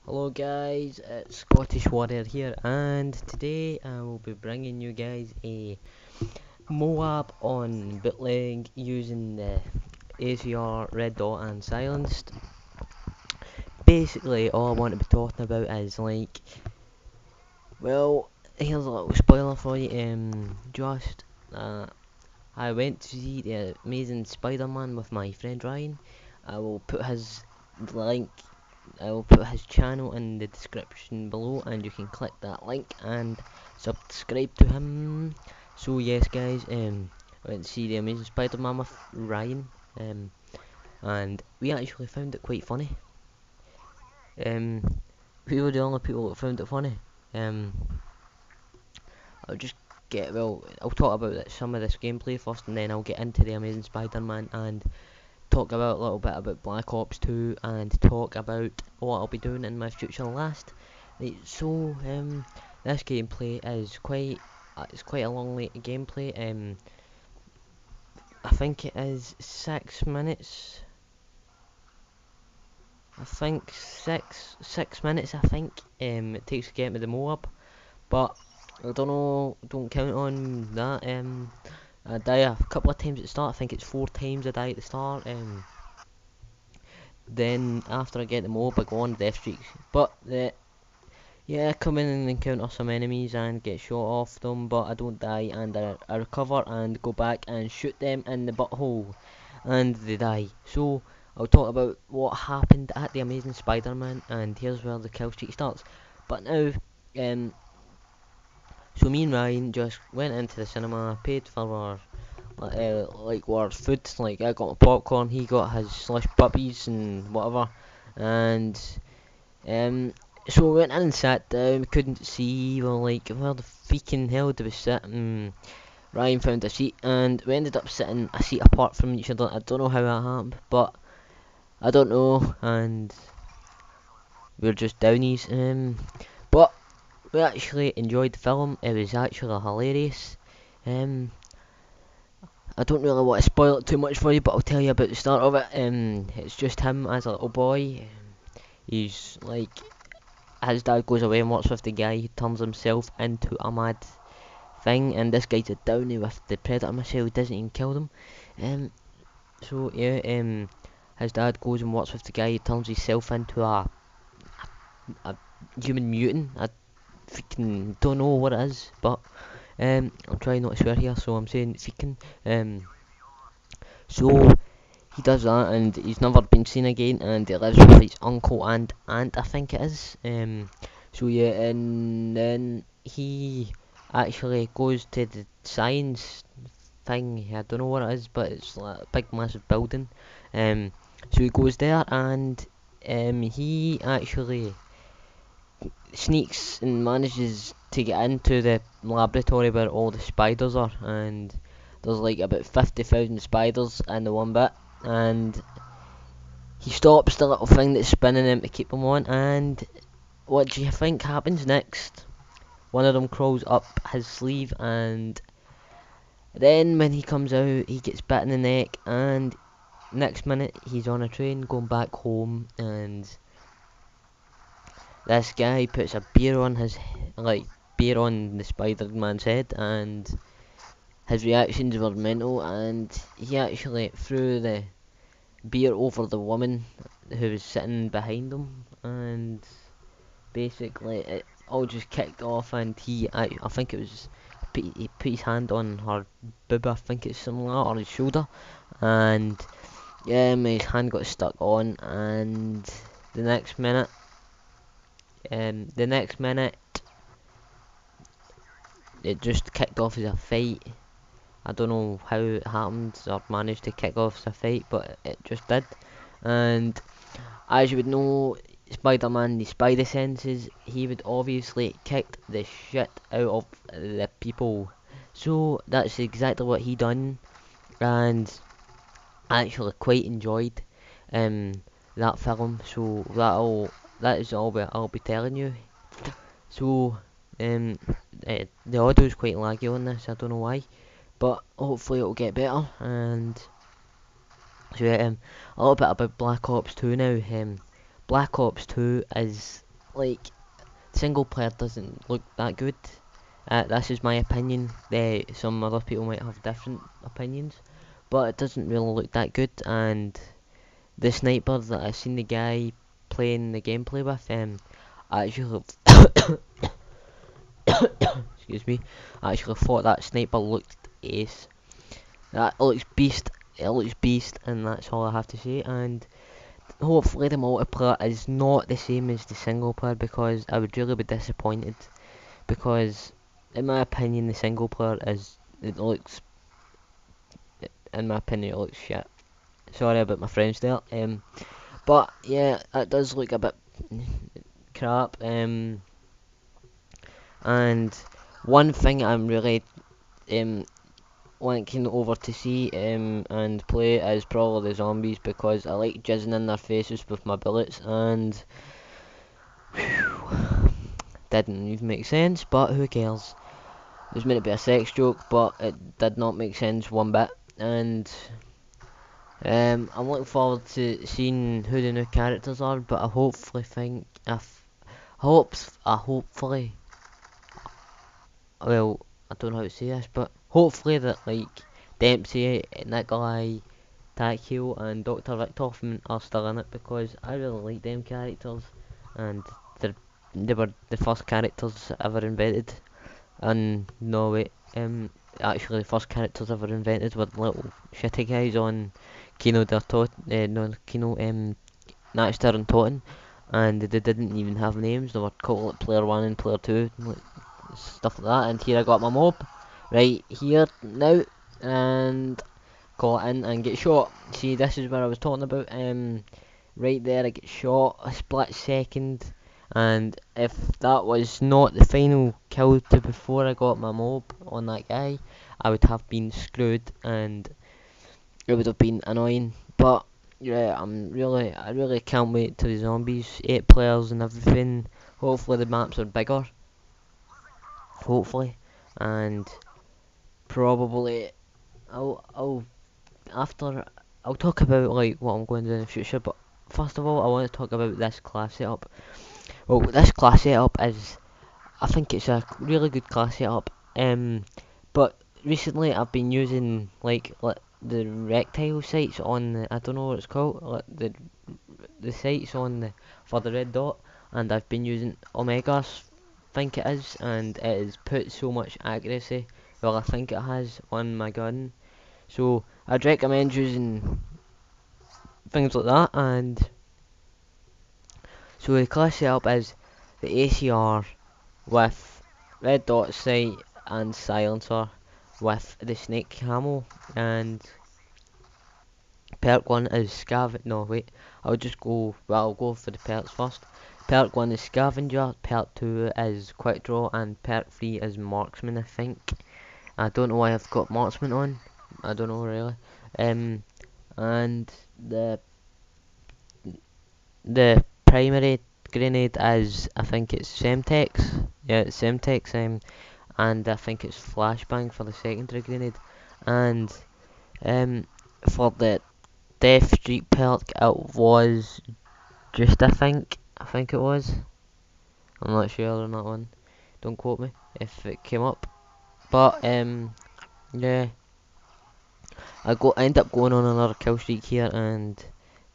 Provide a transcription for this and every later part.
Hello guys, it's ScottishWarriorr here, and today I will be bringing you guys a MOAB on bootleg using the ACR red dot and silenced. Basically all I want to be talking about is well, here's a little spoiler for you. I went to see the Amazing Spider-Man with my friend Ryan. I will put his link I will put his channel in the description below, and you can click that link and subscribe to him. So yes guys, I went to see the Amazing Spider-Man with Ryan, and we actually found it quite funny. Um, we were the only people that found it funny. Um, I'll just I'll talk about some of this gameplay first, and then I'll get into the Amazing Spider-Man and talk about a little bit about Black Ops 2 and talk about what I'll be doing in my future last. Right, so this gameplay is it's quite a long gameplay. I think it is 6 minutes. I think six minutes. I think it takes to get to the MOAB, but I don't know. Don't count on that. I die a couple of times at the start. I think it's 4 times I die at the start. Then after I get the MOAB, I go on death streaks. But yeah, I come in and encounter some enemies and get shot off them, but I don't die, and I recover and go back and shoot them in the butthole, and they die. So I'll talk about what happened at the Amazing Spider-Man, and here's where the kill streak starts. But now, so me and Ryan just went into the cinema, paid for our our food. Like, I got my popcorn, he got his slush puppies and whatever, and so we went in and sat down. We couldn't see. We were like, where the freaking hell do we sit? Ryan found a seat, and we ended up sitting a seat apart from each other. I don't know how that happened, but I don't know. And we're just downies. But we actually enjoyed the film. It was actually hilarious. Um, I don't really want to spoil it too much for you, but I'll tell you about the start of it. It's just him as a little boy. He's like, his dad goes away and works with the guy who turns himself into a mad thing, and this guy's a downy with the predator missile who doesn't even kill them. So yeah, his dad goes and works with the guy who turns himself into a human mutant. I freaking don't know what it is, but I'm trying not to swear here, so I'm saying freaking. So he does that, and he's never been seen again, and he lives with his uncle and aunt, I think it is. So yeah, and then he actually goes to the science thing. I don't know what it is, but it's like a big massive building. So he goes there, and he actually sneaks and manages to get into the laboratory where all the spiders are, and there's like about 50,000 spiders in the one bit, and he stops the little thing that's spinning them to keep them on, and what do you think happens next? One of them crawls up his sleeve, and then when he comes out, he gets bit in the neck, and next minute he's on a train going back home, and this guy puts a beer on beer on the Spider-Man's head, and his reactions were mental, and he actually threw the beer over the woman who was sitting behind him, and basically it all just kicked off, and I think it was, he put his hand on her boob, I think it's something like that, or his shoulder, and yeah, his hand got stuck on, and the next minute, it just kicked off as a fight. I don't know how it happened or managed to kick off as a fight, but it just did. And as you would know, Spider-Man, the spider senses, he would obviously kick the shit out of the people. So that's exactly what he done, and I actually quite enjoyed that film. So that is all I'll be telling you. So the audio is quite laggy on this. I don't know why, but hopefully it'll get better. And so yeah, a little bit about Black Ops 2 now. Black Ops 2 is like single player doesn't look that good. This is my opinion. Some other people might have different opinions, but it doesn't really look that good. And the sniper that I seen the guy playing the gameplay with, I actually excuse me, I actually thought that sniper looked ace. That looks beast. It looks beast, and that's all I have to say. And hopefully the multiplayer is not the same as the single player, because I would really be disappointed. Because in my opinion, the single player it looks shit. Sorry about my French there. But yeah, it does look a bit crap. And one thing I'm really linking over to see and play is probably the zombies, because I like jizzing in their faces with my bullets, and didn't even make sense, but who cares. It was meant to be a sex joke, but it did not make sense one bit. And I'm looking forward to seeing who the new characters are, but I hopefully think hopefully, well, I don't know how to say this, but hopefully that like Dempsey, Nikolai, Takio and Dr. Richtofen are still in it, because I really like them characters, and they were the first characters ever invented. And no wait, actually the first characters ever invented were little shitty guys on Kino der Tot, no Kino, Natster and Totten, and they didn't even have names. They were called like Player 1 and Player 2, and, like, stuff like that. And here I got my MOAB right here now, and call it in and get shot. See, this is where I was talking about. Right there, I get shot a split second, and if that was not the final kill to before I got my MOAB on that guy, I would have been screwed, and it would have been annoying. But yeah, I really can't wait to the zombies, 8 players and everything. Hopefully the maps are bigger. Hopefully, and probably I'll after I'll talk about like what I'm going to do in the future. But first of all, I want to talk about this class setup. Well, this class setup is, I think it's a really good class setup. But recently I've been using like the rectile sites on the, I don't know what it's called, like the sites on the for the red dot, and I've been using Omegas, think it is, and it has put so much accuracy, well I think it has, on my gun. So I'd recommend using things like that. And so the class setup is the ACR with red dot sight and silencer with the snake camo, and perk 1 is no wait, I'll go for the perks first. Perk 1 is scavenger, perk 2 is quick draw, and perk 3 is marksman, I think. I don't know why I've got marksman on, I don't know really. And the primary grenade is, I think it's Semtex, yeah it's Semtex, and I think it's flashbang for the secondary grenade. And for the Death Street perk, it was just, I think it was, I'm not sure on that one, don't quote me if it came up. But yeah, I end up going on another kill streak here, and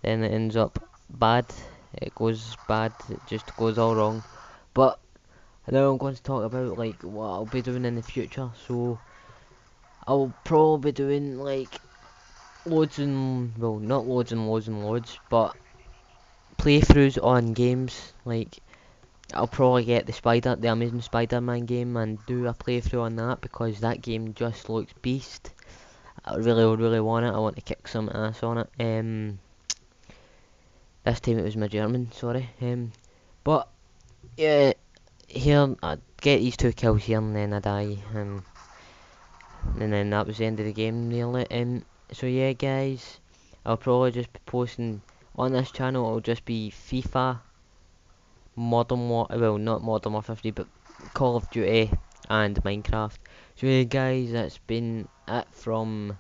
then it ends up bad. It goes bad, it just goes all wrong. But now I'm going to talk about like what I'll be doing in the future. So I'll probably be doing like loads and, well, not loads and loads and loads, but playthroughs on games. Like I'll probably get the Amazing Spider-Man game and do a playthrough on that, because that game just looks beast. I really want it. I want to kick some ass on it. This time it was my German, sorry. But yeah, here I get these 2 kills here, and then I die, and then that was the end of the game nearly. So yeah, guys, I'll probably just be posting on this channel. It'll just be FIFA, Modern War, well not Modern Warfare 50, but Call of Duty and Minecraft. So yeah, guys, that's been it from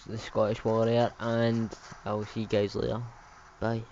the Scottish Warrior, and I'll see you guys later. Bye.